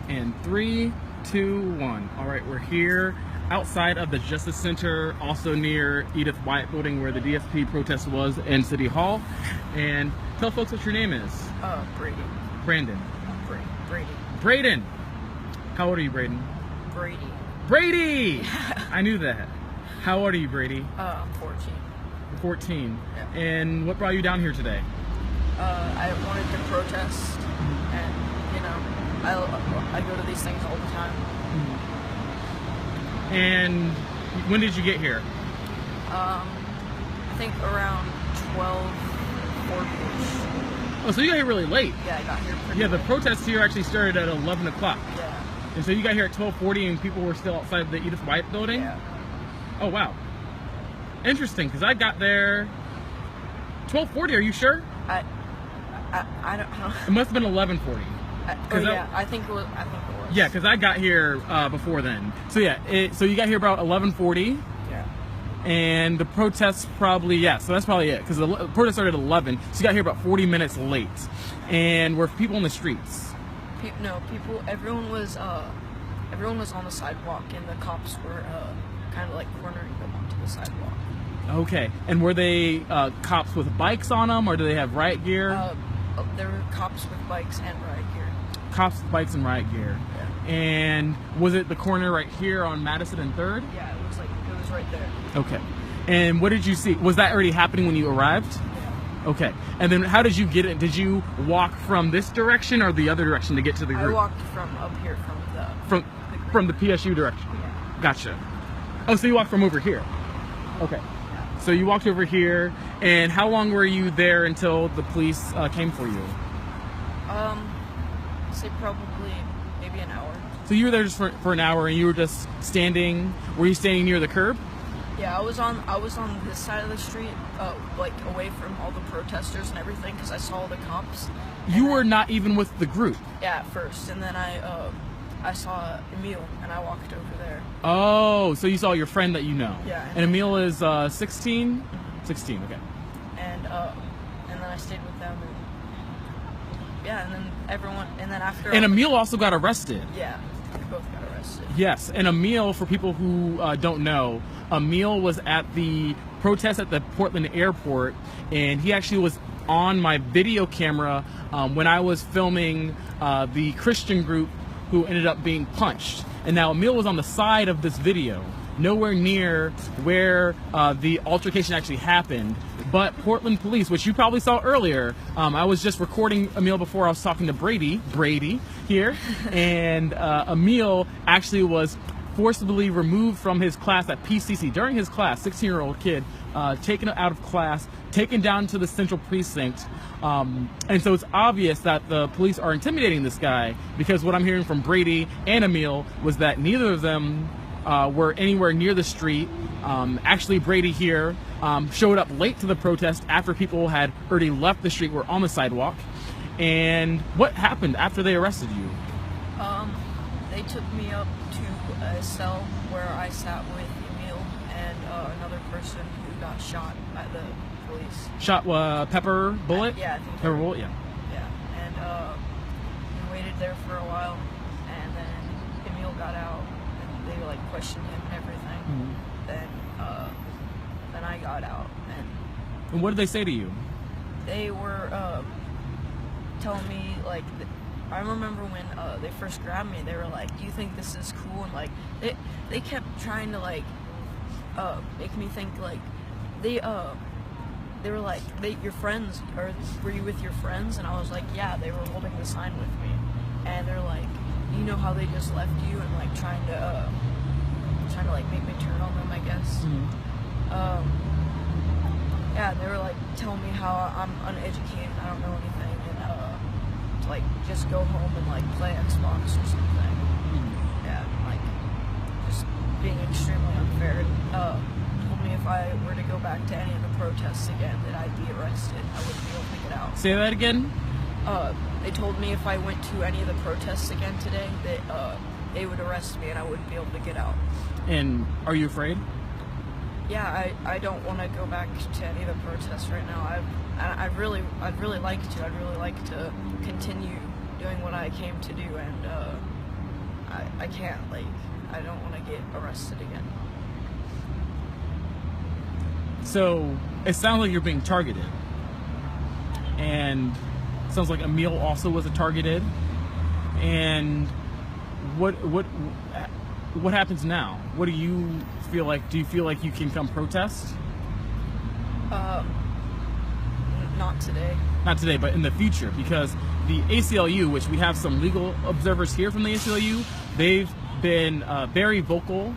And 3, 2, 1. All right, we're here outside of the Justice Center, also near Edith White building where the DSP protest was in City Hall. And tell folks what your name is. Brady. Brandon. Brady. Braden. How old are you, Braden? Brady. Brady! I knew that. How old are you, Brady? I'm 14. 14. Yeah. And what brought you down here today? I wanted to protest, and you know, I go to these things all the time. And when did you get here? I think around 12:40ish. Oh, so you got here really late. Yeah, I got here pretty Yeah, the late. protest here actually started at 11 o'clock. Yeah. And so you got here at 12:40 and people were still outside the Edith White building? Yeah. Oh, wow. Interesting, because I got there 12:40, are you sure? I don't know. It must have been 11:40. I think it was. Yeah, because I got here before then. So yeah, so you got here about 11:40. Yeah. And the protests probably, yeah, so that's probably it. Because the protest started at 11, so you got here about 40 minutes late. And were people in the streets? Everyone was on the sidewalk, and the cops were kind of like cornering them onto the sidewalk. Okay, and were they cops with bikes on them, or do they have riot gear? There were cops with bikes and riot gear. Cops with bikes and riot gear. Yeah. And was it the corner right here on Madison and 3rd? Yeah, it was right there. Okay. And what did you see? Was that already happening when you arrived? Yeah. Okay. And then how did you get it? Did you walk from this direction or the other direction to get to the group? I walked from up here from the PSU direction. Yeah. Gotcha. Oh, so you walked from over here. Okay. So you walked over here, and how long were you there until the police came for you? Say probably maybe an hour. So you were there just for an hour, and you were just standing. Were you standing near the curb? Yeah, I was on this side of the street, like away from all the protesters and everything, because I saw the cops. You were not even with the group. Yeah, at first, and then I saw Emil, and I walked over there. Oh, so you saw your friend that you know. Yeah. And Emil is 16? 16, okay. And then I stayed with them, and yeah, and then after. And Emil also got arrested. Yeah, we both got arrested. Yes, and Emil, for people who don't know, Emil was at the protest at the Portland airport, and he actually was on my video camera when I was filming the Christian group who ended up being punched. And now Emil was on the side of this video, nowhere near where the altercation actually happened. But Portland police, which you probably saw earlier, I was just recording Emil before I was talking to Brady here, and Emil actually was forcibly removed from his class at PCC. During his class, 16-year-old kid, taken out of class, taken down to the central precinct. And so it's obvious that the police are intimidating this guy, because what I'm hearing from Brady and Emil was that neither of them were anywhere near the street. Actually, Brady here showed up late to the protest after people had already left the street, were on the sidewalk. And what happened after they arrested you? They took me up to a cell where I sat with Emil and another person who got shot by the police. Shot pepper bullet? Yeah, I think pepper bullet, yeah. Yeah, and we waited there for a while, and then Emil got out, and they like questioned him and everything. Mm-hmm. Then I got out, And what did they say to you? they were telling me like. I remember when they first grabbed me, they were like, "Do you think this is cool?" And like, they kept trying to like make me think like they were like, your friends, or were you with your friends? And I was like, yeah, they were holding the sign with me. And they're like, you know how they just left you, and like trying to like make me turn on them, I guess. Mm-hmm. Yeah, they were like telling me how I'm uneducated, I don't know anything, and like just go home and like play Xbox or something. Yeah, like just being extremely unfair. Told me if I were to go back to any of the protests again, that I'd be arrested. I wouldn't be able to get out. Say that again? They told me if I went to any of the protests again today, that they would arrest me and I wouldn't be able to get out. And are you afraid? Yeah, I don't want to go back to any of the protests right now. I'd really like to. I'd really like to continue doing what I came to do, and I can't, like, I don't want to get arrested again. So it sounds like you're being targeted, and it sounds like Emil also was targeted. And what happens now? What do you feel like? Do you feel like you can come protest? Not today. Not today, but in the future, because the ACLU, which we have some legal observers here from the ACLU, they've been very vocal,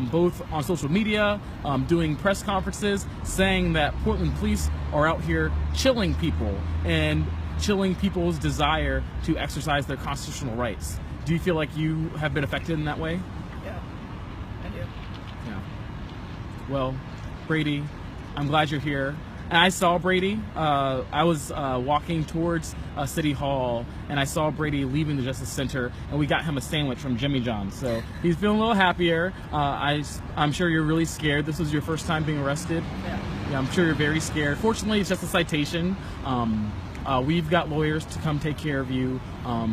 both on social media, doing press conferences, saying that Portland police are out here chilling people and chilling people's desire to exercise their constitutional rights. Do you feel like you have been affected in that way? Yeah, I do. Yeah. Well, Brady, I'm glad you're here. And I saw Brady. I was walking towards City Hall, and I saw Brady leaving the Justice Center, and we got him a sandwich from Jimmy John's. So he's feeling a little happier. I'm sure you're really scared. This was your first time being arrested. Yeah, I'm sure you're very scared. Fortunately, it's just a citation. We've got lawyers to come take care of you.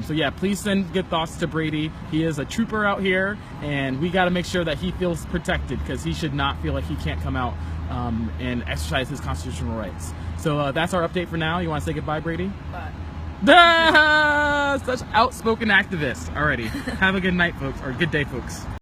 So yeah, please send good thoughts to Brady. He is a trooper out here, and we got to make sure that he feels protected, because he should not feel like he can't come out and exercise his constitutional rights. So that's our update for now. You want to say goodbye, Brady? Bye. Such outspoken activist. Alrighty. Have a good night, folks, or good day, folks.